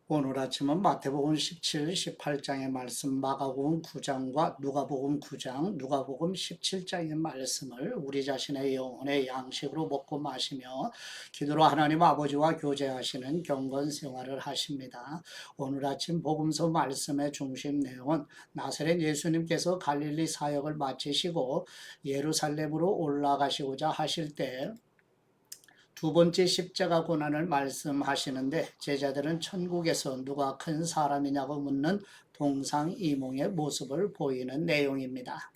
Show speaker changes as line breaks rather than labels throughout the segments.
오늘 아침은 마태복음 17, 18장의 말씀, 마가복음 9장과 누가복음 9장, 누가복음 17장의 말씀을 우리 자신의 영혼의 양식으로 먹고 마시며 기도로 하나님 아버지와 교제하시는 경건 생활을 하십니다. 오늘 아침 복음서 말씀의 중심 내용은 나사렛 예수님께서 갈릴리 사역을 마치시고 예루살렘으로 올라가시고자 하실 때 두 번째 십자가 고난을 말씀하시는데 제자들은 천국에서 누가 큰 사람이냐고 묻는 동상이몽의 모습을 보이는 내용입니다.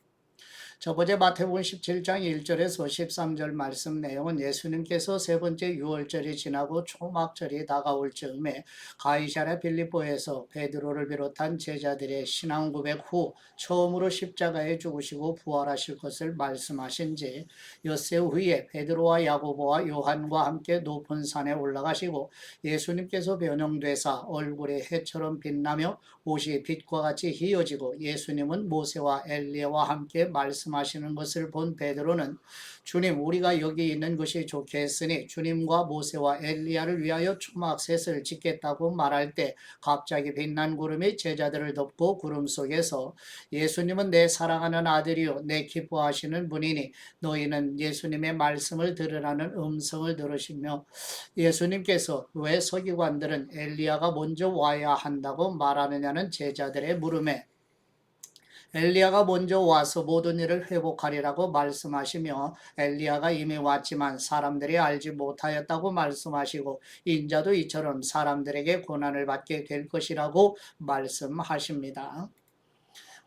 저번에 마태복음 17장 1절에서 13절 말씀 내용은 예수님께서 세 번째 유월절이 지나고 초막절이 다가올 즈음에 가이사랴 빌립보에서 베드로를 비롯한 제자들의 신앙 고백 후 처음으로 십자가에 죽으시고 부활하실 것을 말씀하신 지 엿새 후에 베드로와 야고보와 요한과 함께 높은 산에 올라가시고 예수님께서 변형되사 얼굴이 해처럼 빛나며 옷이 빛과 같이 희어지고 예수님은 모세와 엘리야와 함께 말씀하시는 것을 본 베드로는 주님, 우리가 여기 있는 것이 좋겠으니 주님과 모세와 엘리야를 위하여 초막셋을 짓겠다고 말할 때 갑자기 빛난 구름이 제자들을 덮고 구름 속에서 예수님은 내 사랑하는 아들이요 내 기뻐하시는 분이니 너희는 예수님의 말씀을 들으라는 음성을 들으시며 예수님께서 왜 서기관들은 엘리야가 먼저 와야 한다고 말하느냐는 제자들의 물음에 엘리야가 먼저 와서 모든 일을 회복하리라고 말씀하시며 엘리야가 이미 왔지만 사람들이 알지 못하였다고 말씀하시고 인자도 이처럼 사람들에게 고난을 받게 될 것이라고 말씀하십니다.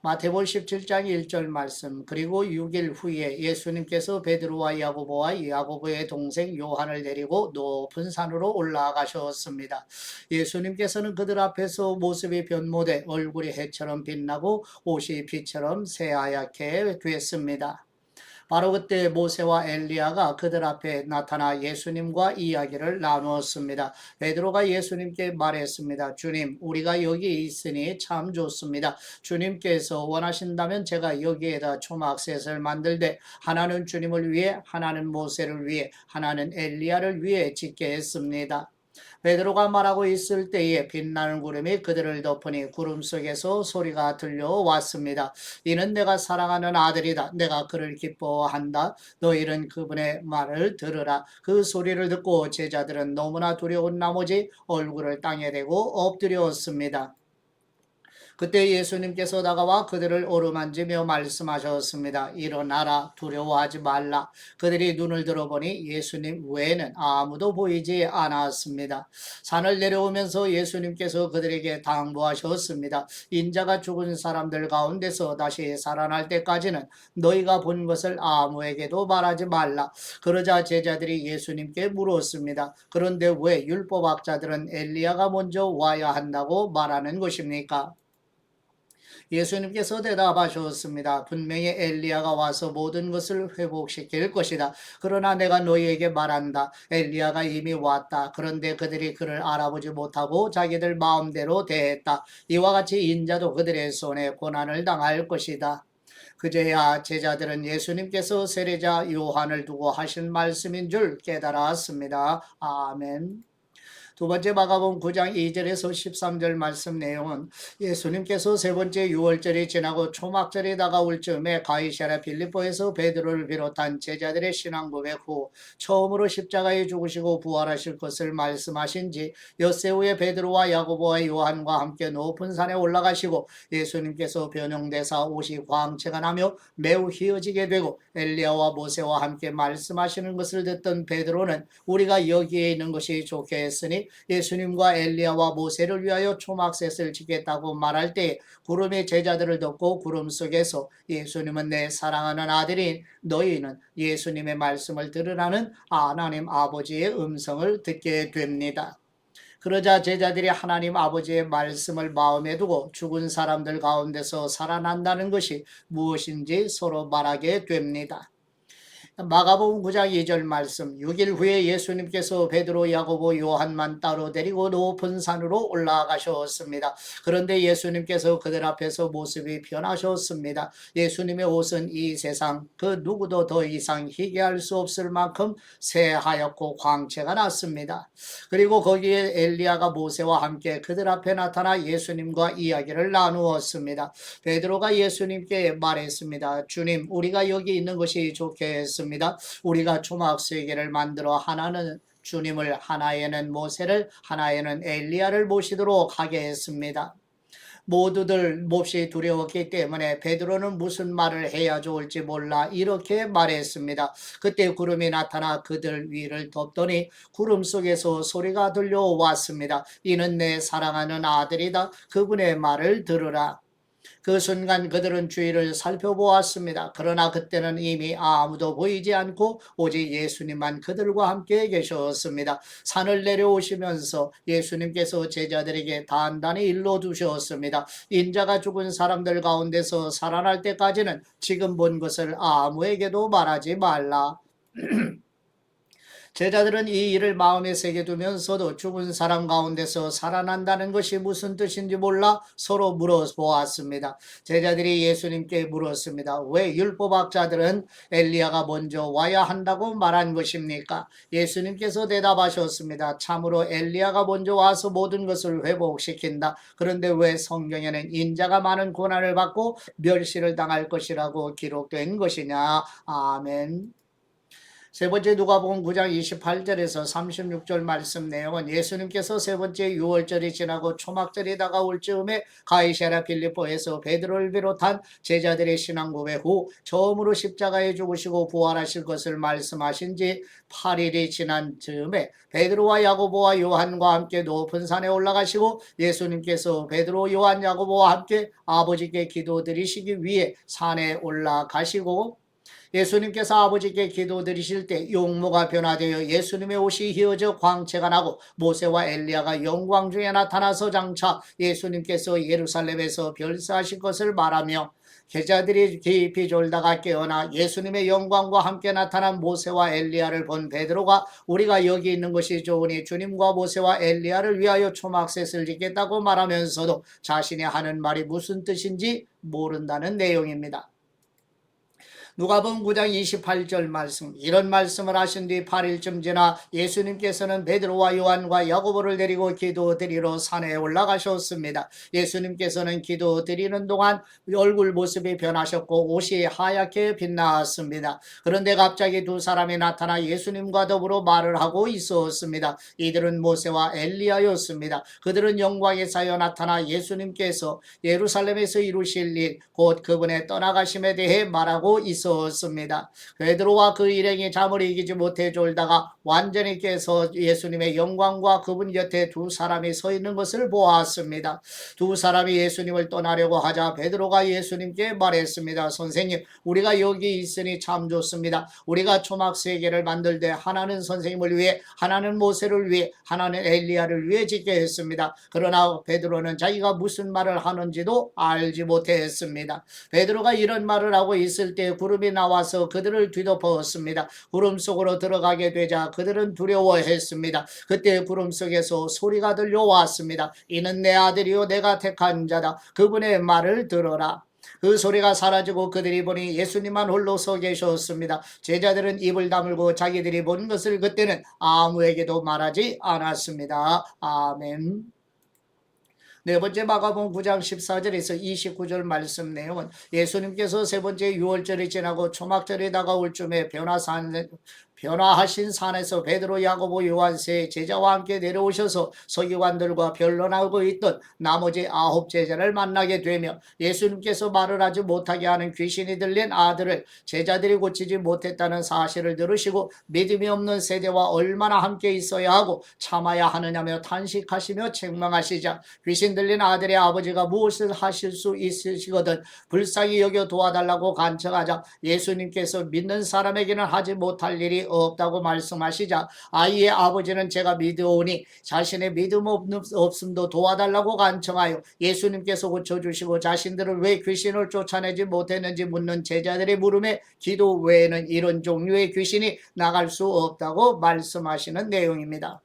마태복음 17장 1절 말씀. 그리고 6일 후에 예수님께서 베드로와 야고보와 야고보의 동생 요한을 데리고 높은 산으로 올라가셨습니다. 예수님께서는 그들 앞에서 모습이 변모돼 얼굴이 해처럼 빛나고 옷이 빛처럼 새하얗게 됐습니다. 바로 그때 모세와 엘리야가 그들 앞에 나타나 예수님과 이야기를 나누었습니다. 베드로가 예수님께 말했습니다. 주님, 우리가 여기 있으니 참 좋습니다. 주님께서 원하신다면 제가 여기에다 초막셋을 만들되 하나는 주님을 위해, 하나는 모세를 위해, 하나는 엘리야를 위해 짓겠습니다. 베드로가 말하고 있을 때에 빛나는 구름이 그들을 덮으니 구름 속에서 소리가 들려왔습니다. 이는 내가 사랑하는 아들이다. 내가 그를 기뻐한다. 너희는 그분의 말을 들으라. 그 소리를 듣고 제자들은 너무나 두려운 나머지 얼굴을 땅에 대고 엎드렸습니다. 그때 예수님께서 다가와 그들을 어루만지며 말씀하셨습니다. 일어나라, 두려워하지 말라. 그들이 눈을 들어보니 예수님 외에는 아무도 보이지 않았습니다. 산을 내려오면서 예수님께서 그들에게 당부하셨습니다. 인자가 죽은 사람들 가운데서 다시 살아날 때까지는 너희가 본 것을 아무에게도 말하지 말라. 그러자 제자들이 예수님께 물었습니다. 그런데 왜 율법학자들은 엘리야가 먼저 와야 한다고 말하는 것입니까? 예수님께서 대답하셨습니다. 분명히 엘리야가 와서 모든 것을 회복시킬 것이다. 그러나 내가 너희에게 말한다. 엘리야가 이미 왔다. 그런데 그들이 그를 알아보지 못하고 자기들 마음대로 대했다. 이와 같이 인자도 그들의 손에 고난을 당할 것이다. 그제야 제자들은 예수님께서 세례자 요한을 두고 하신 말씀인 줄 깨달았습니다. 아멘. 두 번째 마가복음 9장 2절에서 13절 말씀 내용은 예수님께서 세 번째 유월절이 지나고 초막절이 다가올 즈음에 가이사랴 빌립보에서 베드로를 비롯한 제자들의 신앙 고백 후 처음으로 십자가에 죽으시고 부활하실 것을 말씀하신 지 엿새 후에 베드로와 야고보와 요한과 함께 높은 산에 올라가시고 예수님께서 변형되사 옷이 광채가 나며 매우 희어지게 되고 엘리야와 모세와 함께 말씀하시는 것을 듣던 베드로는 우리가 여기에 있는 것이 좋겠으니 예수님과 엘리야와 모세를 위하여 초막셋을 지겠다고 말할 때 구름이 제자들을 덮고 구름 속에서 예수님은 내 사랑하는 아들인 너희는 예수님의 말씀을 들으라는 하나님 아버지의 음성을 듣게 됩니다. 그러자 제자들이 하나님 아버지의 말씀을 마음에 두고 죽은 사람들 가운데서 살아난다는 것이 무엇인지 서로 말하게 됩니다. 마가복음 9장 2절 말씀 6일 후에 예수님께서 베드로, 야고보, 요한만 따로 데리고 높은 산으로 올라가셨습니다. 그런데 예수님께서 그들 앞에서 모습이 변하셨습니다. 예수님의 옷은 이 세상 그 누구도 더 이상 희게 할 수 없을 만큼 새하얗고 광채가 났습니다. 그리고 거기에 엘리야가 모세와 함께 그들 앞에 나타나 예수님과 이야기를 나누었습니다. 베드로가 예수님께 말했습니다. 주님, 우리가 여기 있는 것이 좋겠습니다. 우리가 초막 세 개를 만들어 하나는 주님을, 하나에는 모세를, 하나에는 엘리야를 모시도록 하겠습니다. 모두들 몹시 두려웠기 때문에 베드로는 무슨 말을 해야 좋을지 몰라 이렇게 말했습니다. 그때 구름이 나타나 그들 위를 덮더니 구름 속에서 소리가 들려왔습니다. 이는 내 사랑하는 아들이다. 그분의 말을 들으라. 그 순간 그들은 주위를 살펴보았습니다. 그러나 그때는 이미 아무도 보이지 않고 오직 예수님만 그들과 함께 계셨습니다. 산을 내려오시면서 예수님께서 제자들에게 단단히 일러두셨습니다. 인자가 죽은 사람들 가운데서 살아날 때까지는 지금 본 것을 아무에게도 말하지 말라. 제자들은 이 일을 마음에 새겨두면서도 죽은 사람 가운데서 살아난다는 것이 무슨 뜻인지 몰라 서로 물어보았습니다. 제자들이 예수님께 물었습니다. 왜 율법학자들은 엘리야가 먼저 와야 한다고 말한 것입니까? 예수님께서 대답하셨습니다. 참으로 엘리야가 먼저 와서 모든 것을 회복시킨다. 그런데 왜 성경에는 인자가 많은 고난을 받고 멸시를 당할 것이라고 기록된 것이냐? 아멘. 세 번째 누가복음 9장 28절에서 36절 말씀 내용은 예수님께서 세 번째 유월절이 지나고 초막절이 다가올 즈음에 가이사랴 빌립보에서 베드로를 비롯한 제자들의 신앙 고백 후 처음으로 십자가에 죽으시고 부활하실 것을 말씀하신 지 8일이 지난 즈음에 베드로와 야고보와 요한과 함께 높은 산에 올라가시고 예수님께서 베드로, 요한, 야고보와 함께 아버지께 기도드리시기 위해 산에 올라가시고 예수님께서 아버지께 기도드리실 때 용모가 변화되어 예수님의 옷이 휘어져 광채가 나고 모세와 엘리야가 영광 중에 나타나서 장차 예수님께서 예루살렘에서 별세하실 것을 말하며 제자들이 깊이 졸다가 깨어나 예수님의 영광과 함께 나타난 모세와 엘리야를 본 베드로가 우리가 여기 있는 것이 좋으니 주님과 모세와 엘리야를 위하여 초막셋을 짓겠다고 말하면서도 자신이 하는 말이 무슨 뜻인지 모른다는 내용입니다. 누가복음 9장 28절 말씀 이런 말씀을 하신 뒤 8일쯤 지나 예수님께서는 베드로와 요한과 야고보를 데리고 기도드리러 산에 올라가셨습니다. 예수님께서는 기도드리는 동안 얼굴 모습이 변하셨고 옷이 하얗게 빛났습니다. 그런데 갑자기 두 사람이 나타나 예수님과 더불어 말을 하고 있었습니다. 이들은 모세와 엘리야였습니다. 그들은 영광에 쌓여 나타나 예수님께서 예루살렘에서 이루실 일 곧 그분의 떠나가심에 대해 말하고 있었습니다. 베드로와 그 일행이 잠을 이기지 못해 졸다가 완전히 깨서 예수님의 영광과 그분 곁에 두 사람이 서 있는 것을 보았습니다. 두 사람이 예수님을 떠나려고 하자 베드로가 예수님께 말했습니다. 선생님, 우리가 여기 있으니 참 좋습니다. 우리가 초막 세 개를 만들되 하나는 선생님을 위해, 하나는 모세를 위해, 하나는 엘리야를 위해 짓게 했습니다. 그러나 베드로는 자기가 무슨 말을 하는지도 알지 못했습니다. 베드로가 이런 말을 하고 있을 때 구름이 나와서 그들을 뒤덮었습니다. 구름 속으로 들어가게 되자 그들은 두려워했습니다. 그때 구름 속에서 소리가 들려왔습니다. 이는 내 아들이요 내가 택한 자다. 그분의 말을 들어라. 그 소리가 사라지고 그들이 보니 예수님만 홀로 서 계셨습니다. 제자들은 입을 다물고 자기들이 본 것을 그때는 아무에게도 말하지 않았습니다. 아멘. 네 번째 마가복음 9장 14절에서 29절 말씀 내용은 예수님께서 세 번째 유월절이 지나고 초막절이 다가올 쯤에 변화하신 산에서 베드로, 야고보, 요한 세 제자와 함께 내려오셔서 서기관들과 변론하고 있던 나머지 9 제자를 만나게 되며 예수님께서 말을 하지 못하게 하는 귀신이 들린 아들을 제자들이 고치지 못했다는 사실을 들으시고 믿음이 없는 세대와 얼마나 함께 있어야 하고 참아야 하느냐며 탄식하시며 책망하시자 귀신 들린 아들의 아버지가 무엇을 하실 수 있으시거든 불쌍히 여겨 도와달라고 간청하자 예수님께서 믿는 사람에게는 하지 못할 일이 없다고 말씀하시자 아이의 아버지는 제가 믿으오니 자신의 믿음 없음도 도와달라고 간청하여 예수님께서 고쳐주시고 자신들은 왜 귀신을 쫓아내지 못했는지 묻는 제자들의 물음에 기도 외에는 이런 종류의 귀신이 나갈 수 없다고 말씀하시는 내용입니다.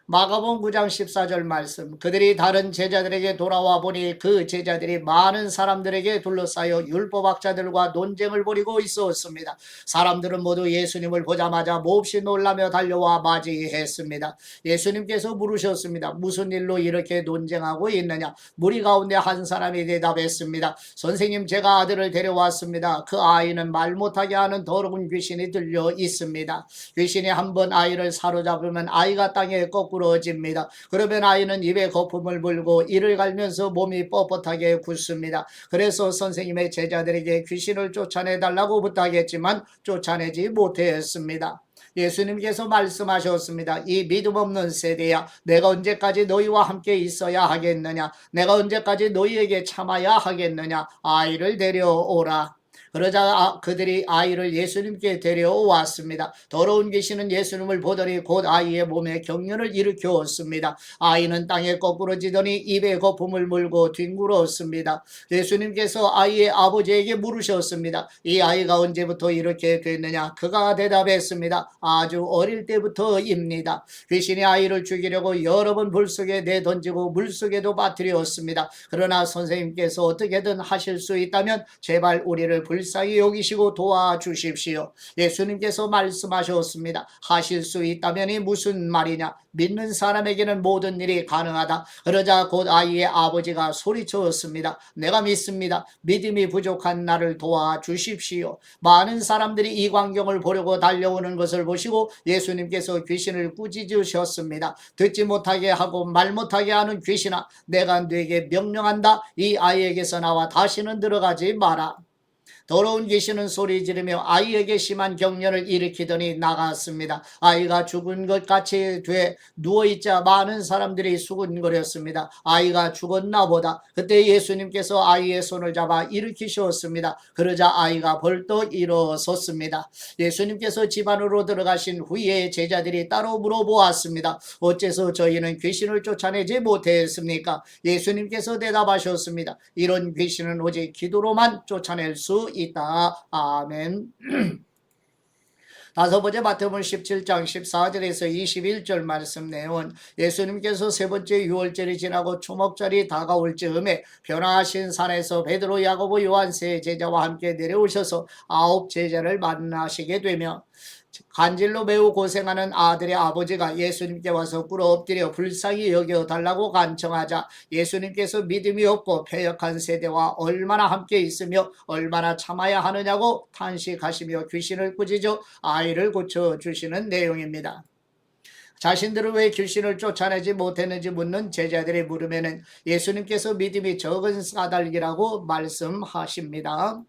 마가복음 9장 14절 말씀, 그들이 다른 제자들에게 돌아와 보니 그 제자들이 많은 사람들에게 둘러싸여 율법학자들과 논쟁을 벌이고 있었습니다. 사람들은 모두 예수님을 보자마자 몹시 놀라며 달려와 맞이했습니다. 예수님께서 물으셨습니다. 무슨 일로 이렇게 논쟁하고 있느냐? 무리 가운데 한 사람이 대답했습니다. 선생님, 제가 아들을 데려왔습니다. 그 아이는 말 못하게 하는 더러운 귀신이 들려 있습니다. 귀신이 한번 아이를 사로잡으면 아이가 땅에 거꾸러집니다. 그러면 아이는 입에 거품을 물고 이를 갈면서 몸이 뻣뻣하게 굳습니다. 그래서 선생님의 제자들에게 귀신을 쫓아내달라고 부탁했지만 쫓아내지 못했습니다. 예수님께서 말씀하셨습니다. 이 믿음 없는 세대야, 내가 언제까지 너희와 함께 있어야 하겠느냐? 내가 언제까지 너희에게 참아야 하겠느냐? 아이를 데려오라. 그러자 그들이 아이를 예수님께 데려왔습니다. 더러운 귀신은 예수님을 보더니 곧 아이의 몸에 경련을 일으켰습니다. 아이는 땅에 거꾸러지더니 입에 거품을 물고 뒹굴었습니다. 예수님께서 아이의 아버지에게 물으셨습니다. 이 아이가 언제부터 이렇게 됐느냐? 그가 대답했습니다. 아주 어릴 때부터입니다. 귀신이 아이를 죽이려고 여러 번 불속에 내던지고 물속에도 빠뜨렸습니다. 그러나 선생님께서 어떻게든 하실 수 있다면 제발 우리를 불쌍히 여기시고 도와주십시오. 예수님께서 말씀하셨습니다. 하실 수 있다면이 무슨 말이냐? 믿는 사람에게는 모든 일이 가능하다. 그러자 곧 아이의 아버지가 소리쳤습니다. 내가 믿습니다. 믿음이 부족한 나를 도와주십시오. 많은 사람들이 이 광경을 보려고 달려오는 것을 보시고 예수님께서 귀신을 꾸짖으셨습니다. 듣지 못하게 하고 말 못하게 하는 귀신아, 내가 네게 명령한다. 이 아이에게서 나와 다시는 들어가지 마라. 더러운 귀신은 소리 지르며 아이에게 심한 경련을 일으키더니 나갔습니다. 아이가 죽은 것 같이 돼 누워있자 많은 사람들이 수군거렸습니다. 아이가 죽었나 보다. 그때 예수님께서 아이의 손을 잡아 일으키셨습니다. 그러자 아이가 벌떡 일어섰습니다. 예수님께서 집 안으로 들어가신 후에 제자들이 따로 물어보았습니다. 어째서 저희는 귀신을 쫓아내지 못했습니까? 예수님께서 대답하셨습니다. 이런 귀신은 오직 기도로만 쫓아낼 수 있다. 아멘. 다섯 번째 마태복음 17장 14절에서 21절 말씀 내용은 예수님께서 세 번째 유월절이 지나고 초목절이 다가올 즈음에 변화하신 산에서 베드로, 야고보, 요한 세 제자와 함께 내려오셔서 9 제자를 만나시게 되며 간질로 매우 고생하는 아들의 아버지가 예수님께 와서 꿇어 엎드려 불쌍히 여겨달라고 간청하자 예수님께서 믿음이 없고 패역한 세대와 얼마나 함께 있으며 얼마나 참아야 하느냐고 탄식하시며 귀신을 꾸짖어 아이를 고쳐주시는 내용입니다. 자신들은 왜 귀신을 쫓아내지 못했는지 묻는 제자들의 물음에는 예수님께서 믿음이 적은 까닭이라고 말씀하십니다.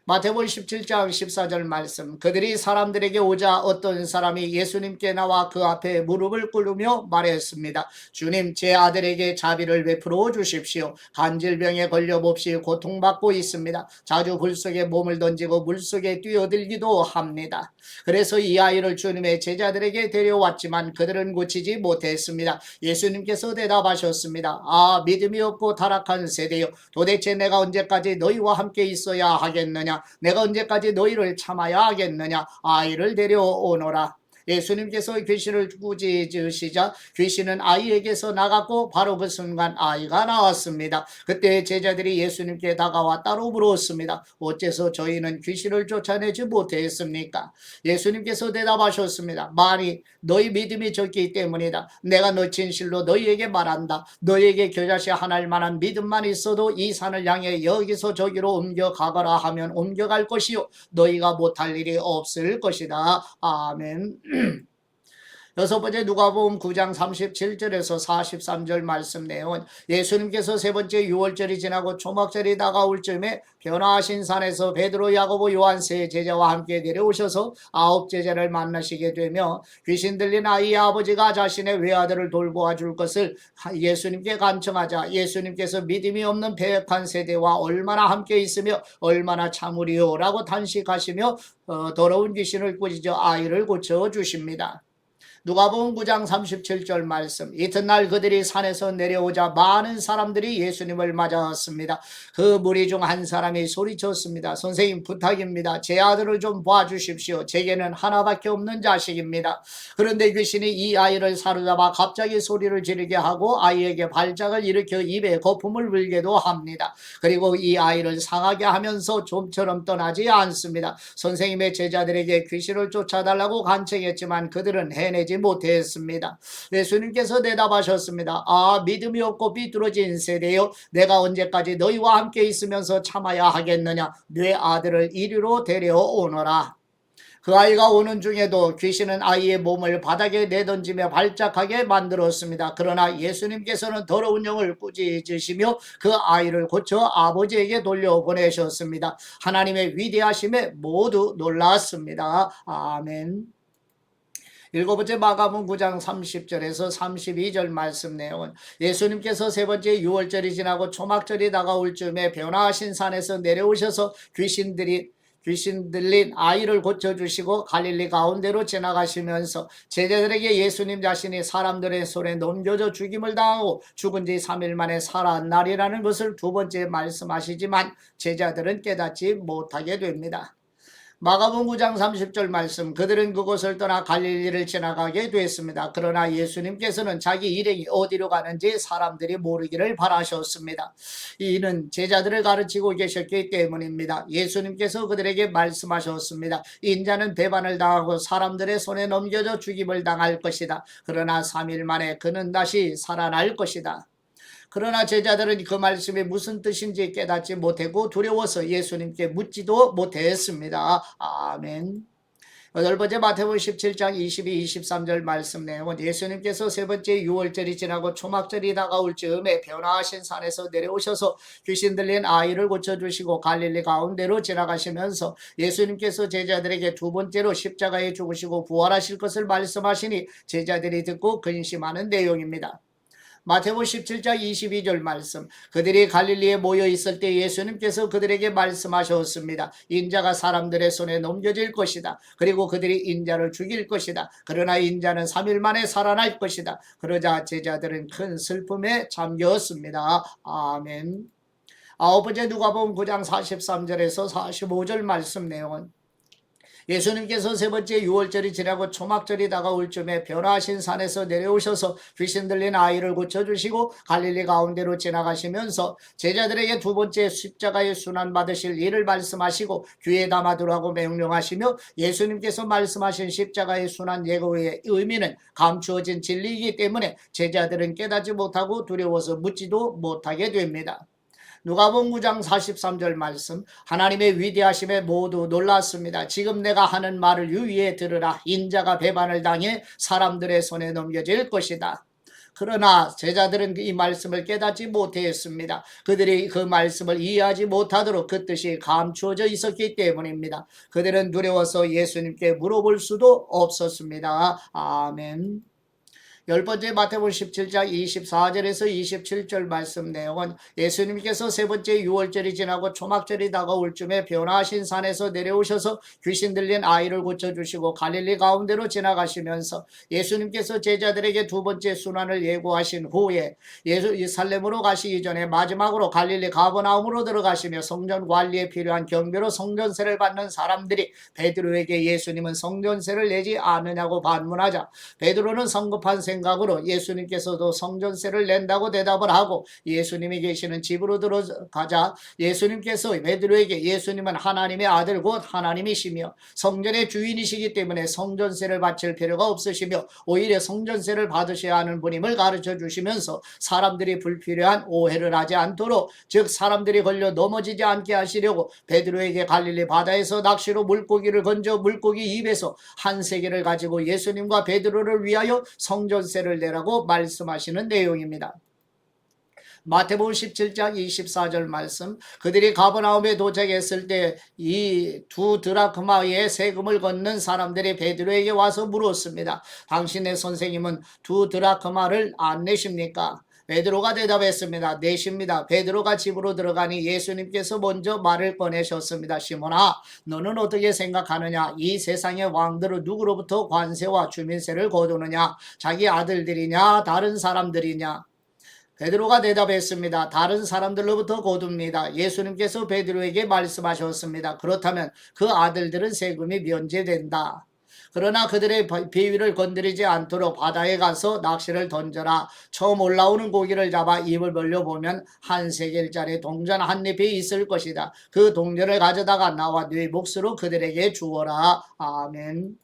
마태복음 17장 14절 말씀, 그들이 사람들에게 오자 어떤 사람이 예수님께 나와 그 앞에 무릎을 꿇으며 말했습니다. 주님, 제 아들에게 자비를 베풀어 주십시오. 간질병에 걸려 몹시 고통받고 있습니다. 자주 불 속에 몸을 던지고 물속에 뛰어들기도 합니다. 그래서 이 아이를 주님의 제자들에게 데려왔지만 그들은 고치지 못했습니다. 예수님께서 대답하셨습니다. 아, 믿음이 없고 타락한 세대여, 도대체 내가 언제까지 너희와 함께 있어야 하겠느냐? 내가 언제까지 너희를 참아야 하겠느냐? 아이를 데려오너라. 예수님께서 귀신을 꾸짖으시자 귀신은 아이에게서 나갔고 바로 그 순간 아이가 나왔습니다. 그때 제자들이 예수님께 다가와 따로 물었습니다. 어째서 저희는 귀신을 쫓아내지 못했습니까? 예수님께서 대답하셨습니다. 만일 너희 믿음이 적기 때문이다. 내가 너 진실로 너희에게 말한다. 너희에게 겨자씨 하나일 만한 믿음만 있어도 이 산을 향해 여기서 저기로 옮겨가거라 하면 옮겨갈 것이요 너희가 못할 일이 없을 것이다. 아멘. 여섯 번째 누가복음 9장 37절에서 43절 말씀 내용은 예수님께서 세 번째 유월절이 지나고 초막절이 다가올 즈음에 변화하신 산에서 베드로, 야고보, 요한 세 제자와 함께 내려오셔서 아홉 제자를 만나시게 되며 귀신 들린 아이의 아버지가 자신의 외아들을 돌보아 줄 것을 예수님께 간청하자 예수님께서 믿음이 없는 패역한 세대와 얼마나 함께 있으며 얼마나 참으리요라고 탄식하시며 더러운 귀신을 꾸짖어 아이를 고쳐 주십니다. 누가복음 9장 37절 말씀. 이튿날 그들이 산에서 내려오자 많은 사람들이 예수님을 맞아왔습니다. 그 무리 중 한 사람이 소리쳤습니다. 선생님 부탁입니다. 제 아들을 좀 봐주십시오. 제게는 하나밖에 없는 자식입니다. 그런데 귀신이 이 아이를 사로잡아 갑자기 소리를 지르게 하고 아이에게 발작을 일으켜 입에 거품을 불게도 합니다. 그리고 이 아이를 상하게 하면서 좀처럼 떠나지 않습니다. 선생님의 제자들에게 귀신을 쫓아달라고 간청했지만 그들은 해내지 못했습니다. 예수님께서 대답하셨습니다. 아, 믿음이 없고 삐뚤어진 세대요, 내가 언제까지 너희와 함께 있으면서 참아야 하겠느냐. 내 아들을 이리로 데려오너라. 그 아이가 오는 중에도 귀신은 아이의 몸을 바닥에 내던지며 발작하게 만들었습니다. 그러나 예수님께서는 더러운 영을 꾸짖으시며 그 아이를 고쳐 아버지에게 돌려보내셨습니다. 하나님의 위대하심에 모두 놀랐습니다. 아멘. 일곱 번째 마가복음 9장 30절에서 32절 말씀 내용은 예수님께서 세 번째 유월절이 지나고 초막절이 다가올 즈음에 변화하신 산에서 내려오셔서 귀신 들린 아이를 고쳐주시고 갈릴리 가운데로 지나가시면서 제자들에게 예수님 자신이 사람들의 손에 넘겨져 죽임을 당하고 죽은 지 3일 만에 살아나리라는 것을 두 번째 말씀하시지만 제자들은 깨닫지 못하게 됩니다. 마가복음 9장 30절 말씀. 그들은 그곳을 떠나 갈릴리를 지나가게 됐습니다. 그러나 예수님께서는 자기 일행이 어디로 가는지 사람들이 모르기를 바라셨습니다. 이는 제자들을 가르치고 계셨기 때문입니다. 예수님께서 그들에게 말씀하셨습니다. 인자는 배반을 당하고 사람들의 손에 넘겨져 죽임을 당할 것이다. 그러나 3일 만에 그는 다시 살아날 것이다. 그러나 제자들은 그 말씀이 무슨 뜻인지 깨닫지 못하고 두려워서 예수님께 묻지도 못했습니다. 아멘. 여덟 번째 마태복음 17장 22, 23절 말씀 내용은 예수님께서 세 번째 유월절이 지나고 초막절이 다가올 즈음에 변화하신 산에서 내려오셔서 귀신 들린 아이를 고쳐주시고 갈릴리 가운데로 지나가시면서 예수님께서 제자들에게 두 번째로 십자가에 죽으시고 부활하실 것을 말씀하시니 제자들이 듣고 근심하는 내용입니다. 마태복음 17장 22절 말씀. 그들이 갈릴리에 모여 있을 때 예수님께서 그들에게 말씀하셨습니다. 인자가 사람들의 손에 넘겨질 것이다. 그리고 그들이 인자를 죽일 것이다. 그러나 인자는 3일 만에 살아날 것이다. 그러자 제자들은 큰 슬픔에 잠겼습니다. 아멘. 아홉 번째 누가복음 9장 43절에서 45절 말씀 내용은 예수님께서 세 번째 유월절이 지나고 초막절이 다가올 즈음에 변화하신 산에서 내려오셔서 귀신 들린 아이를 고쳐주시고 갈릴리 가운데로 지나가시면서 제자들에게 두 번째 십자가의 순환 받으실 일을 말씀하시고 귀에 담아두라고 명령하시며 예수님께서 말씀하신 십자가의 순환 예고의 의미는 감추어진 진리이기 때문에 제자들은 깨닫지 못하고 두려워서 묻지도 못하게 됩니다. 누가복음 9장 43절 말씀. 하나님의 위대하심에 모두 놀랐습니다. 지금 내가 하는 말을 유의해 들으라. 인자가 배반을 당해 사람들의 손에 넘겨질 것이다. 그러나 제자들은 이 말씀을 깨닫지 못했습니다. 그들이 그 말씀을 이해하지 못하도록 그 뜻이 감추어져 있었기 때문입니다. 그들은 두려워서 예수님께 물어볼 수도 없었습니다. 아멘. 열 번째 마태복음 17장 24절에서 27절 말씀 내용은 예수님께서 세 번째 유월절이 지나고 초막절이 다가올 즈음에 변화하신 산에서 내려오셔서 귀신 들린 아이를 고쳐주시고 갈릴리 가운데로 지나가시면서 예수님께서 제자들에게 두 번째 순환을 예고하신 후에 예루살렘으로 가시기 전에 마지막으로 갈릴리 가버나움으로 들어가시며 성전 관리에 필요한 경비로 성전세를 받는 사람들이 베드로에게 예수님은 성전세를 내지 않느냐고 반문하자 베드로는 성급한 생각으로 예수님께서도 성전세를 낸다고 대답을 하고 예수님이 계시는 집으로 들어가자 예수님께서 베드로에게 예수님은 하나님의 아들 곧 하나님이시며 성전의 주인이시기 때문에 성전세를 바칠 필요가 없으시며 오히려 성전세를 받으셔야 하는 분임을 가르쳐 주시면서 사람들이 불필요한 오해를 하지 않도록 즉 사람들이 걸려 넘어지지 않게 하시려고 베드로에게 갈릴리 바다에서 낚시로 물고기를 건져 물고기 입에서 한 세개를 가지고 예수님과 베드로를 위하여 성전세를 내라고 말씀하시는 내용입니다. 마태복음 17장 24절 말씀 그들이 가버나움에 도착했을 때 이 두 드라크마의 세금을 걷는 사람들이 베드로에게 와서 물었습니다. 당신의 선생님은 두 드라크마를 안 내십니까? 베드로가 대답했습니다. 내십니다. 베드로가 집으로 들어가니 예수님께서 먼저 말을 꺼내셨습니다. 시몬아 너는 어떻게 생각하느냐? 이 세상의 왕들은 누구로부터 관세와 주민세를 거두느냐? 자기 아들들이냐? 다른 사람들이냐? 베드로가 대답했습니다. 다른 사람들로부터 거둡니다. 예수님께서 베드로에게 말씀하셨습니다. 그렇다면 그 아들들은 세금이 면제된다. 그러나 그들의 비위를 건드리지 않도록 바다에 가서 낚시를 던져라. 처음 올라오는 고기를 잡아 입을 벌려보면 한 세겔짜리 동전 한 잎이 있을 것이다. 그 동전을 가져다가 나와 네 몫으로 그들에게 주어라. 아멘.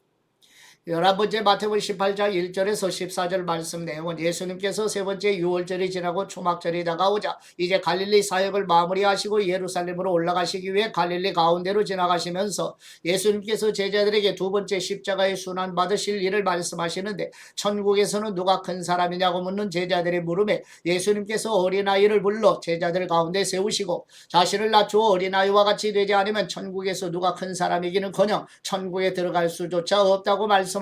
11번째 마태복음 18장 1절에서 14절 말씀 내용은 예수님께서 세 번째 유월절이 지나고 초막절이 다가오자 이제 갈릴리 사역을 마무리하시고 예루살렘으로 올라가시기 위해 갈릴리 가운데로 지나가시면서 예수님께서 제자들에게 두 번째 십자가의 순환 받으실 일을 말씀하시는데 천국에서는 누가 큰 사람이냐고 묻는 제자들의 물음에 예수님께서 어린아이를 불러 제자들 가운데 세우시고 자신을 낮추어 어린아이와 같이 되지 않으면 천국에서 누가 큰 사람이기는커녕 천국에 들어갈 수조차 없다고 말씀하시며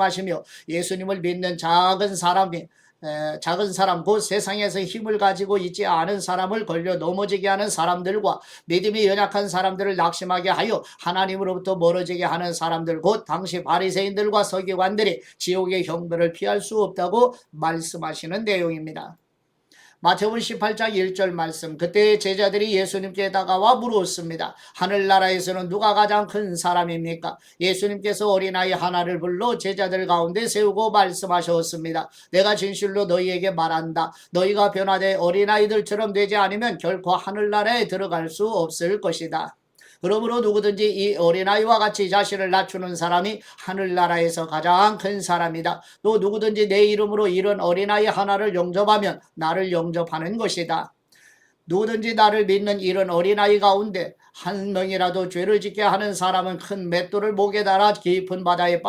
예수님을 믿는 작은 사람 곧 세상에서 힘을 가지고 있지 않은 사람을 걸려 넘어지게 하는 사람들과 믿음이 연약한 사람들을 낙심하게 하여 하나님으로부터 멀어지게 하는 사람들 곧 당시 바리새인들과 서기관들이 지옥의 형벌을 피할 수 없다고 말씀하시는 내용입니다. 마태복음 18장 1절 말씀 그때 제자들이 예수님께 다가와 물었습니다. 하늘나라에서는 누가 가장 큰 사람입니까? 예수님께서 어린아이 하나를 불러 제자들 가운데 세우고 말씀하셨습니다. 내가 진실로 너희에게 말한다. 너희가 변화되 어린아이들처럼 되지 않으면 결코 하늘나라에 들어갈 수 없을 것이다. 그러므로 누구든지 이 어린아이와 같이 자신을 낮추는 사람이 하늘나라에서 가장 큰 사람이다. 또 누구든지 내 이름으로 이런 어린아이 하나를 영접하면 나를 영접하는 것이다. 누구든지 나를 믿는 이런 어린아이 가운데 한 명이라도 죄를 짓게 하는 사람은 큰 맷돌을 목에 달아 깊은 바다에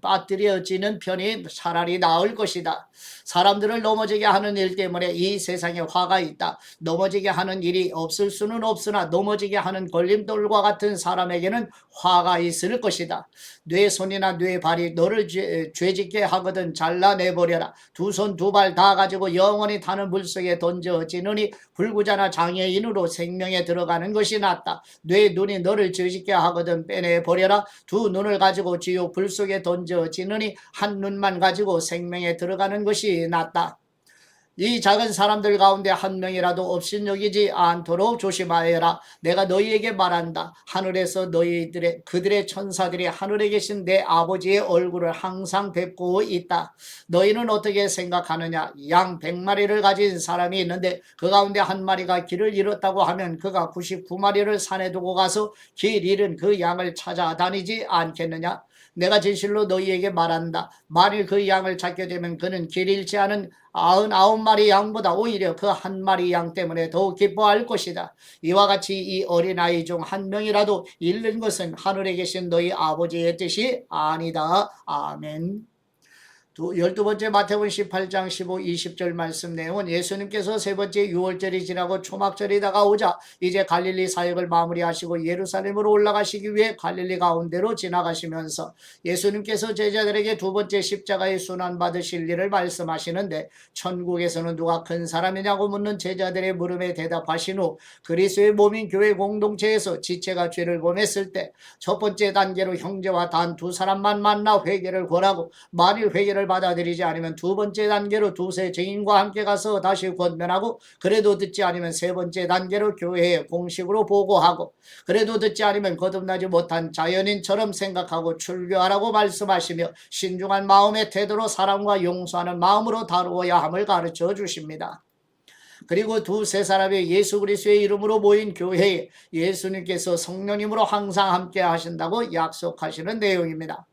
빠뜨려지는 편이 차라리 나을 것이다. 사람들을 넘어지게 하는 일 때문에 이 세상에 화가 있다. 넘어지게 하는 일이 없을 수는 없으나 넘어지게 하는 걸림돌과 같은 사람에게는 화가 있을 것이다. 네 손이나 네 발이 너를 죄짓게 하거든 잘라내버려라. 두 손 두 발 다 가지고 영원히 타는 물속에 던져지느니 불구자나 장애인으로 생명에 들어가는 것이 낫다. 네 눈이 너를 죄짓게 하거든 빼내버려라. 두 눈을 가지고 지옥 불 속에 던져지느니 한 눈만 가지고 생명에 들어가는 것이 낫다. 이 작은 사람들 가운데 한 명이라도 업신여기지 않도록 조심하여라. 내가 너희에게 말한다. 하늘에서 그들의 천사들이 하늘에 계신 내 아버지의 얼굴을 항상 뵙고 있다. 너희는 어떻게 생각하느냐? 양 100마리를 가진 사람이 있는데 그 가운데 한 마리가 길을 잃었다고 하면 그가 99마리를 산에 두고 가서 길 잃은 그 양을 찾아다니지 않겠느냐? 내가 진실로 너희에게 말한다. 만일 그 양을 찾게 되면 그는 길 잃지 않은 99마리 양보다 오히려 그 한 마리 양 때문에 더욱 기뻐할 것이다. 이와 같이 이 어린아이 중 한 명이라도 잃는 것은 하늘에 계신 너희 아버지의 뜻이 아니다. 아멘. 12번째 마태복음 18장 15, 20절 말씀 내용은 예수님께서 세 번째 유월절이 지나고 초막절이 다가오자 이제 갈릴리 사역을 마무리하시고 예루살렘으로 올라가시기 위해 갈릴리 가운데로 지나가시면서 예수님께서 제자들에게 두 번째 십자가의 순환 받으실 일을 말씀하시는데 천국에서는 누가 큰 사람이냐고 묻는 제자들의 물음에 대답하신 후 그리스도의 몸인 교회 공동체에서 지체가 죄를 범했을 때 첫 번째 단계로 형제와 단 두 사람만 만나 회개를 권하고 만일 회개를 말씀을 받아들이지 않으면 두 번째 단계로 두세 증인과 함께 가서 다시 권면하고, 그래도 듣지 않으면 세 번째 단계로 교회에 공식으로 보고하고, 그래도 듣지 않으면 거듭나지 못한 자연인처럼 생각하고 출교하라고 말씀하시며 신중한 마음의 태도로 사랑과 용서하는 마음으로 다루어야 함을 가르쳐 주십니다. 그리고 두세 사람의 예수 그리스도의 이름으로 모인 교회에 예수님께서 성령님으로 항상 함께 하신다고 약속하시는 내용입니다.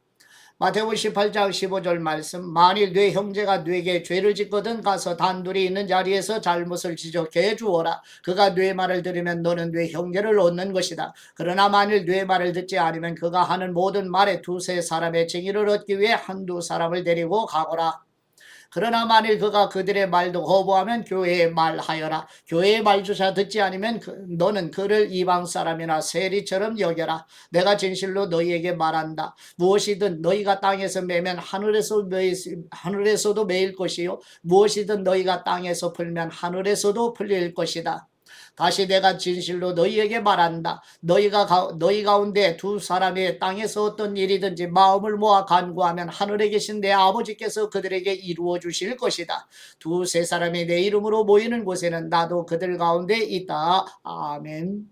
마태복음 18장 15절 말씀, 만일 네 형제가 네게 죄를 짓거든 가서 단둘이 있는 자리에서 잘못을 지적해 주어라. 그가 네 말을 들으면 너는 네 형제를 얻는 것이다. 그러나 만일 네 말을 듣지 않으면 그가 하는 모든 말에 두세 사람의 증인을 얻기 위해 한두 사람을 데리고 가거라. 그러나 만일 그가 그들의 말도 거부하면 교회에 말하여라. 교회의 말조차 듣지 않으면 너는 그를 이방 사람이나 세리처럼 여겨라. 내가 진실로 너희에게 말한다. 무엇이든 너희가 땅에서 매면 하늘에서도 매일 것이요, 무엇이든 너희가 땅에서 풀면 하늘에서도 풀릴 것이다. 다시 내가 진실로 너희에게 말한다. 너희 가운데 두 사람이 땅에서 어떤 일이든지 마음을 모아 간구하면 하늘에 계신 내 아버지께서 그들에게 이루어 주실 것이다. 두세 사람이 내 이름으로 모이는 곳에는 나도 그들 가운데 있다. 아멘.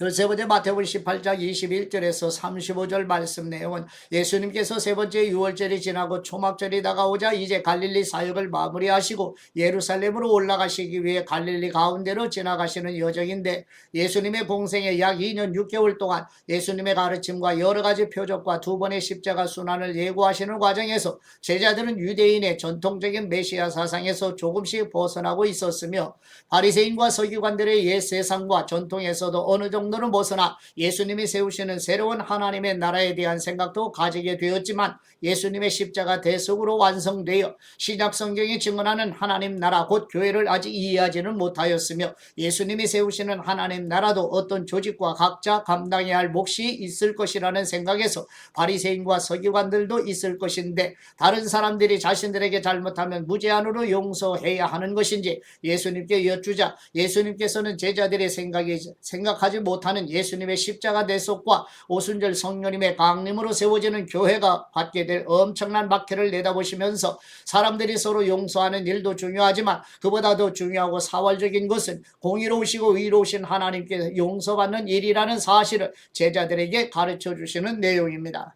세 번째 마태복음 18장 21절에서 35절 말씀 내용은 예수님께서 세 번째 유월절이 지나고 초막절이 다가오자 이제 갈릴리 사역을 마무리하시고 예루살렘으로 올라가시기 위해 갈릴리 가운데로 지나가시는 여정인데, 예수님의 공생의 약 2년 6개월 동안 예수님의 가르침과 여러 가지 표적과 두 번의 십자가 순환을 예고하시는 과정에서 제자들은 유대인의 전통적인 메시아 사상에서 조금씩 벗어나고 있었으며, 바리새인과 서기관들의 옛 세상과 전통에서도 어느 정도 너는 벗어나 예수님이 세우시는 새로운 하나님의 나라에 대한 생각도 가지게 되었지만, 예수님의 십자가 대속으로 완성되어 신약 성경이 증언하는 하나님 나라 곧 교회를 아직 이해하지는 못하였으며, 예수님이 세우시는 하나님 나라도 어떤 조직과 각자 감당해야 할 몫이 있을 것이라는 생각에서 바리새인과 서기관들도 있을 것인데, 다른 사람들이 자신들에게 잘못하면 무제한으로 용서해야 하는 것인지 예수님께 여쭈자 예수님께서는 제자들의 생각하지 못하는 예수님의 십자가 대속과 오순절 성령님의 강림으로 세워지는 교회가 받게 될 엄청난 박해를 내다보시면서, 사람들이 서로 용서하는 일도 중요하지만 그보다 더 중요하고 사활적인 것은 공의로우시고 의로우신 하나님께 용서받는 일이라는 사실을 제자들에게 가르쳐 주시는 내용입니다.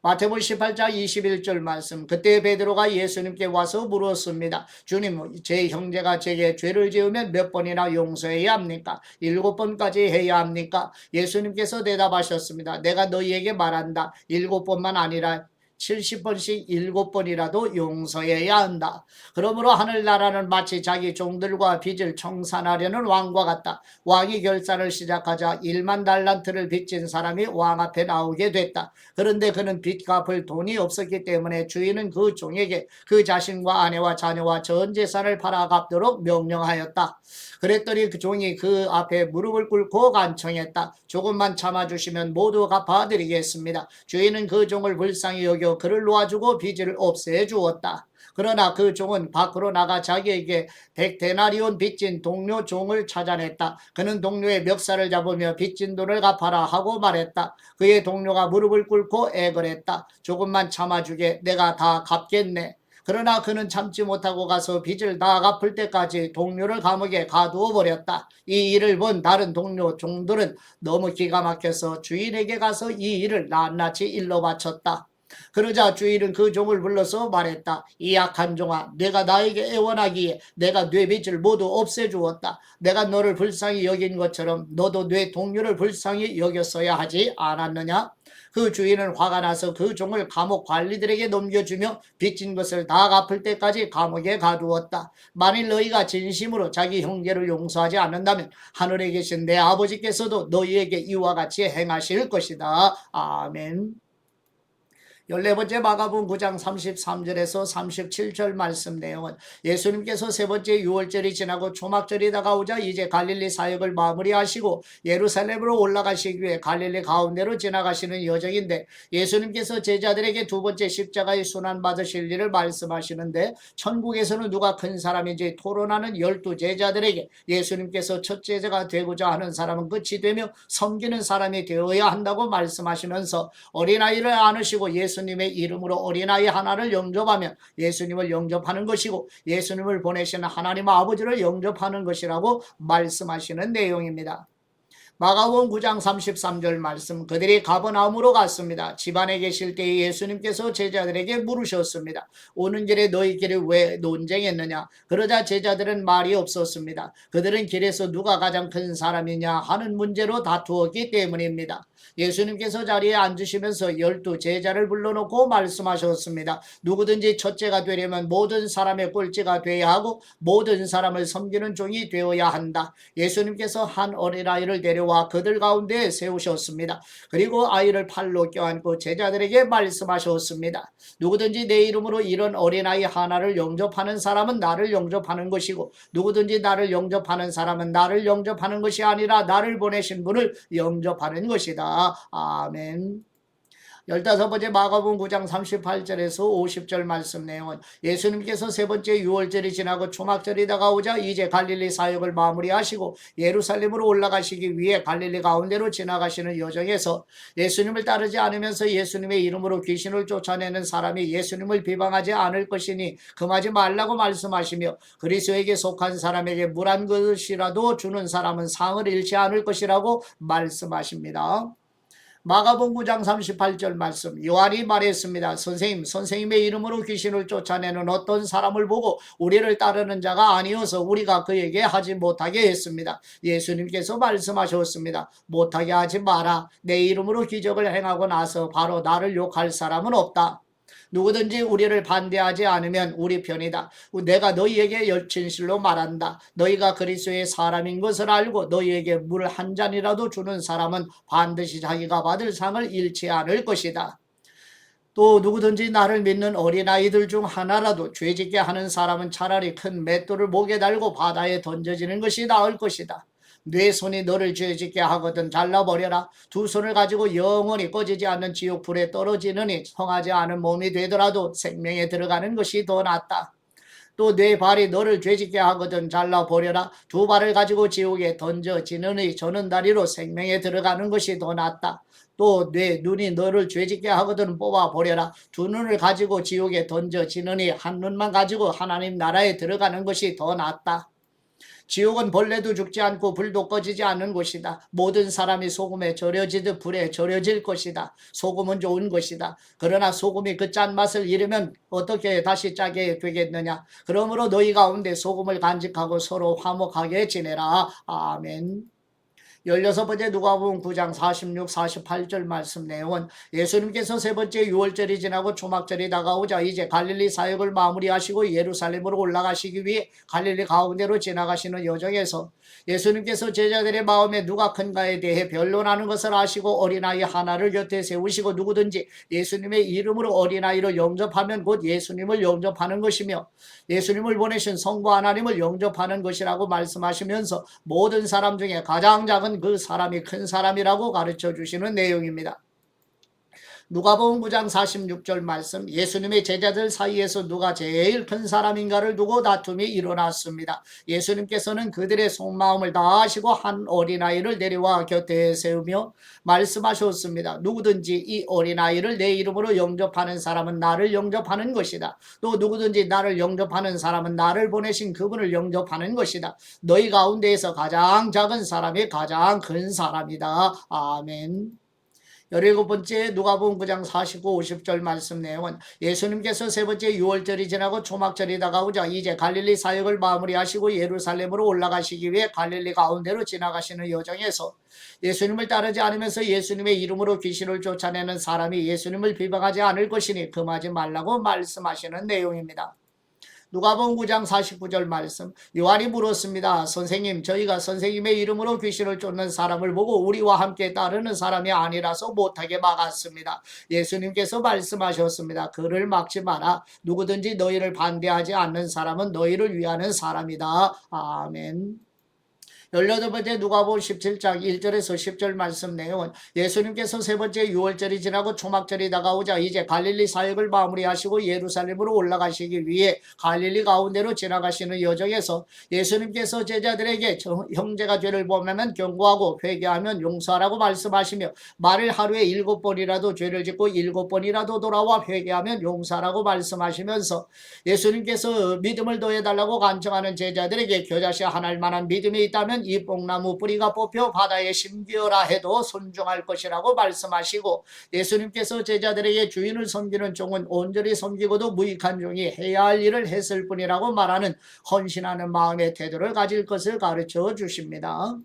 마태복음 18장 21절 말씀, 그때 베드로가 예수님께 와서 물었습니다. 주님, 제 형제가 제게 죄를 지으면 몇 번이나 용서해야 합니까? 7번까지 해야 합니까? 예수님께서 대답하셨습니다. 내가 너희에게 말한다. 7번만 아니라 70번씩 7번이라도 용서해야 한다. 그러므로 하늘나라는 마치 자기 종들과 빚을 청산하려는 왕과 같다. 왕이 결산을 시작하자 1만 달란트를 빚진 사람이 왕 앞에 나오게 됐다. 그런데 그는 빚 갚을 돈이 없었기 때문에 주인은 그 종에게 그 자신과 아내와 자녀와 전 재산을 팔아 갚도록 명령하였다. 그랬더니 그 종이 그 앞에 무릎을 꿇고 간청했다. 조금만 참아주시면 모두 갚아드리겠습니다. 주인은 그 종을 불쌍히 여겨 그를 놓아주고 빚을 없애주었다. 그러나 그 종은 밖으로 나가 자기에게 100데나리온 빚진 동료 종을 찾아냈다. 그는 동료의 멱살을 잡으며 빚진 돈을 갚아라 하고 말했다. 그의 동료가 무릎을 꿇고 애걸했다. 조금만 참아주게, 내가 다 갚겠네. 그러나 그는 참지 못하고 가서 빚을 다 갚을 때까지 동료를 감옥에 가두어 버렸다. 이 일을 본 다른 동료 종들은 너무 기가 막혀서 주인에게 가서 이 일을 낱낱이 일러 바쳤다. 그러자 주인은 그 종을 불러서 말했다. 이 악한 종아, 내가 나에게 애원하기에 내가 네 빚을 모두 없애주었다. 내가 너를 불쌍히 여긴 것처럼 너도 네 동료를 불쌍히 여겼어야 하지 않았느냐? 그 주인은 화가 나서 그 종을 감옥 관리들에게 넘겨주며 빚진 것을 다 갚을 때까지 감옥에 가두었다. 만일 너희가 진심으로 자기 형제를 용서하지 않는다면 하늘에 계신 내 아버지께서도 너희에게 이와 같이 행하실 것이다. 아멘. 14번째 마가복음 9장 33절에서 37절 말씀 내용은 예수님께서 세 번째 유월절이 지나고 초막절이 다가오자 이제 갈릴리 사역을 마무리하시고 예루살렘으로 올라가시기 위해 갈릴리 가운데로 지나가시는 여정인데, 예수님께서 제자들에게 두 번째 십자가의 순환 받으실 일을 말씀하시는데, 천국에서는 누가 큰 사람인지 토론하는 12제자들에게 예수님께서 첫 제자가 되고자 하는 사람은 끝이 되며 섬기는 사람이 되어야 한다고 말씀하시면서 어린아이를 안으시고 예수 예수님의 이름으로 어린아이 하나를 영접하면 예수님을 영접하는 것이고 예수님을 보내시는 하나님 아버지를 영접하는 것이라고 말씀하시는 내용입니다. 마가복음 9장 33절 말씀, 그들이 가버나움으로 갔습니다. 집안에 계실 때에 예수님께서 제자들에게 물으셨습니다. 오는 길에 너희끼리 왜 논쟁했느냐? 그러자 제자들은 말이 없었습니다. 그들은 길에서 누가 가장 큰 사람이냐 하는 문제로 다투었기 때문입니다. 예수님께서 자리에 앉으시면서 12 제자를 불러놓고 말씀하셨습니다. 누구든지 첫째가 되려면 모든 사람의 꼴찌가 되어야 하고 모든 사람을 섬기는 종이 되어야 한다. 예수님께서 한 어린아이를 데려와 그들 가운데 세우셨습니다. 그리고 아이를 팔로 껴안고 제자들에게 말씀하셨습니다. 누구든지 내 이름으로 이런 어린아이 하나를 영접하는 사람은 나를 영접하는 것이고 누구든지 나를 영접하는 사람은 나를 영접하는 것이 아니라 나를 보내신 분을 영접하는 것이다. 아멘. 15번째 마가복음 9장 38절에서 50절 말씀 내용은 예수님께서 세 번째 유월절이 지나고 초막절이 다가오자 이제 갈릴리 사역을 마무리하시고 예루살렘으로 올라가시기 위해 갈릴리 가운데로 지나가시는 여정에서 예수님을 따르지 않으면서 예수님의 이름으로 귀신을 쫓아내는 사람이 예수님을 비방하지 않을 것이니 금하지 말라고 말씀하시며 그리스도에게 속한 사람에게 물 한 그릇이라도 주는 사람은 상을 잃지 않을 것이라고 말씀하십니다. 마가복음 9장 38절 말씀, 요한이 말했습니다. 선생님의 이름으로 귀신을 쫓아내는 어떤 사람을 보고 우리를 따르는 자가 아니어서 우리가 그에게 하지 못하게 했습니다. 예수님께서 말씀하셨습니다. 못하게 하지 마라. 내 이름으로 기적을 행하고 나서 바로 나를 욕할 사람은 없다. 누구든지 우리를 반대하지 않으면 우리 편이다. 내가 너희에게 진실로 말한다. 너희가 그리스도의 사람인 것을 알고 너희에게 물 한 잔이라도 주는 사람은 반드시 자기가 받을 상을 잃지 않을 것이다. 또 누구든지 나를 믿는 어린아이들 중 하나라도 죄짓게 하는 사람은 차라리 큰 맷돌을 목에 달고 바다에 던져지는 것이 나을 것이다. 네 손이 너를 죄짓게 하거든 잘라버려라. 두 손을 가지고 영원히 꺼지지 않는 지옥 불에 떨어지느니 성하지 않은 몸이 되더라도 생명에 들어가는 것이 더 낫다. 또 네 발이 너를 죄짓게 하거든 잘라버려라. 두 발을 가지고 지옥에 던져지느니 저는 다리로 생명에 들어가는 것이 더 낫다. 또 네 눈이 너를 죄짓게 하거든 뽑아버려라. 두 눈을 가지고 지옥에 던져지느니 한 눈만 가지고 하나님 나라에 들어가는 것이 더 낫다. 지옥은 벌레도 죽지 않고 불도 꺼지지 않는 곳이다. 모든 사람이 소금에 절여지듯 불에 절여질 것이다. 소금은 좋은 것이다. 그러나 소금이 그 짠맛을 잃으면 어떻게 다시 짜게 되겠느냐. 그러므로 너희 가운데 소금을 간직하고 서로 화목하게 지내라. 아멘. 16번째 누가복음 9장 46, 48절 말씀 내용은 예수님께서 세 번째 유월절이 지나고 초막절이 다가오자 이제 갈릴리 사역을 마무리하시고 예루살렘으로 올라가시기 위해 갈릴리 가운데로 지나가시는 여정에서 예수님께서 제자들의 마음에 누가 큰가에 대해 변론하는 것을 아시고 어린아이 하나를 곁에 세우시고 누구든지 예수님의 이름으로 어린아이를 영접하면 곧 예수님을 영접하는 것이며 예수님을 보내신 성부 하나님을 영접하는 것이라고 말씀하시면서 모든 사람 중에 가장 작은 그 사람이 큰 사람이라고 가르쳐 주시는 내용입니다. 누가복음 9장 46절 말씀, 예수님의 제자들 사이에서 누가 제일 큰 사람인가를 두고 다툼이 일어났습니다. 예수님께서는 그들의 속마음을 다 아시고 한 어린아이를 데려와 곁에 세우며 말씀하셨습니다. 누구든지 이 어린아이를 내 이름으로 영접하는 사람은 나를 영접하는 것이다. 또 누구든지 나를 영접하는 사람은 나를 보내신 그분을 영접하는 것이다. 너희 가운데에서 가장 작은 사람이 가장 큰 사람이다. 아멘. 17번째 누가복음 9장 49, 50절 말씀 내용은 예수님께서 세 번째 유월절이 지나고 초막절이 다가오자 이제 갈릴리 사역을 마무리하시고 예루살렘으로 올라가시기 위해 갈릴리 가운데로 지나가시는 여정에서 예수님을 따르지 않으면서 예수님의 이름으로 귀신을 쫓아내는 사람이 예수님을 비방하지 않을 것이니 금하지 말라고 말씀하시는 내용입니다. 누가복음 9장 49절 말씀, 요한이 물었습니다. 선생님, 저희가 선생님의 이름으로 귀신을 쫓는 사람을 보고 우리와 함께 따르는 사람이 아니라서 못하게 막았습니다. 예수님께서 말씀하셨습니다. 그를 막지 마라. 누구든지 너희를 반대하지 않는 사람은 너희를 위하는 사람이다. 아멘. 18번째 누가복음 17장 1절에서 10절 말씀 내용은 예수님께서 세 번째 유월절이 지나고 초막절이 다가오자 이제 갈릴리 사역을 마무리하시고 예루살렘으로 올라가시기 위해 갈릴리 가운데로 지나가시는 여정에서 예수님께서 제자들에게 형제가 죄를 범하면 경고하고 회개하면 용서하라고 말씀하시며 말을 하루에 7번이라도 죄를 짓고 7번이라도 돌아와 회개하면 용서하라고 말씀하시면서 예수님께서 믿음을 더해달라고 간청하는 제자들에게 겨자씨 하나일 만한 믿음이 있다면 이 뽕나무 뿌리가 뽑혀 바다에 심기어라 해도 순종할 것이라고 말씀하시고 예수님께서 제자들에게 주인을 섬기는 종은 온전히 섬기고도 무익한 종이 해야 할 일을 했을 뿐이라고 말하는 헌신하는 마음의 태도를 가질 것을 가르쳐 주십니다.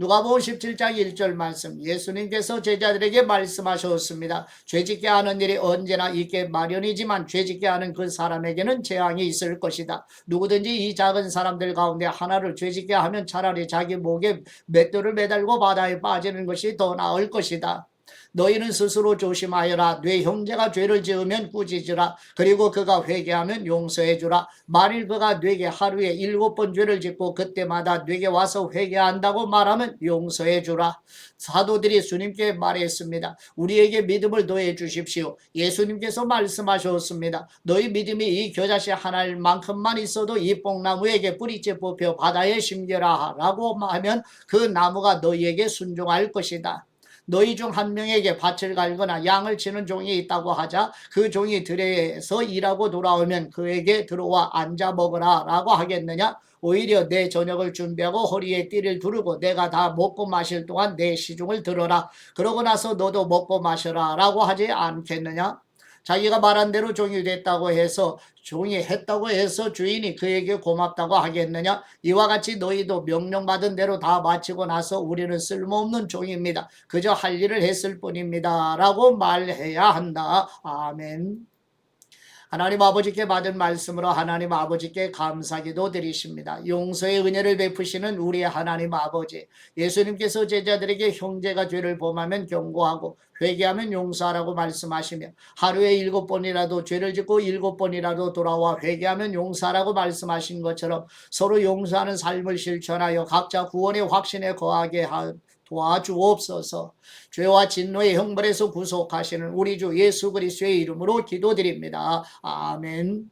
누가복음 17장 1절 말씀 예수님께서 제자들에게 말씀하셨습니다. 죄짓게 하는 일이 언제나 있게 마련이지만 죄짓게 하는 그 사람에게는 재앙이 있을 것이다. 누구든지 이 작은 사람들 가운데 하나를 죄짓게 하면 차라리 자기 목에 맷돌을 매달고 바다에 빠지는 것이 더 나을 것이다. 너희는 스스로 조심하여라. 네 형제가 죄를 지으면 꾸짖으라. 그리고 그가 회개하면 용서해주라. 만일 그가 네게 하루에 7번 죄를 짓고 그때마다 네게 와서 회개한다고 말하면 용서해주라. 사도들이 주님께 말했습니다. 우리에게 믿음을 더해 주십시오. 예수님께서 말씀하셨습니다. 너희 믿음이 이 겨자씨 하나만큼만 있어도 이 뽕나무에게 뿌리째 뽑혀 바다에 심겨라 라고 하면 그 나무가 너희에게 순종할 것이다. 너희 중 한 명에게 밭을 갈거나 양을 치는 종이 있다고 하자 그 종이 들에서 일하고 돌아오면 그에게 들어와 앉아 먹으라 라고 하겠느냐? 오히려 내 저녁을 준비하고 허리에 띠를 두르고 내가 다 먹고 마실 동안 내 시중을 들어라. 그러고 나서 너도 먹고 마셔라 라고 하지 않겠느냐? 자기가 말한 대로 종이 됐다고 해서 종이 했다고 해서 주인이 그에게 고맙다고 하겠느냐? 이와 같이 너희도 명령받은 대로 다 마치고 나서 우리는 쓸모없는 종입니다. 그저 할 일을 했을 뿐입니다. 라고 말해야 한다. 아멘. 하나님 아버지께 받은 말씀으로 하나님 아버지께 감사기도 드리십니다. 용서의 은혜를 베푸시는 우리 하나님 아버지, 예수님께서 제자들에게 형제가 죄를 범하면 경고하고 회개하면 용서하라고 말씀하시며 하루에 7번이라도 죄를 짓고 7번이라도 돌아와 회개하면 용서하라고 말씀하신 것처럼 서로 용서하는 삶을 실천하여 각자 구원의 확신에 거하게 도와주옵소서. 죄와 진노의 형벌에서 구속하시는 우리 주 예수 그리스도의 이름으로 기도드립니다. 아멘.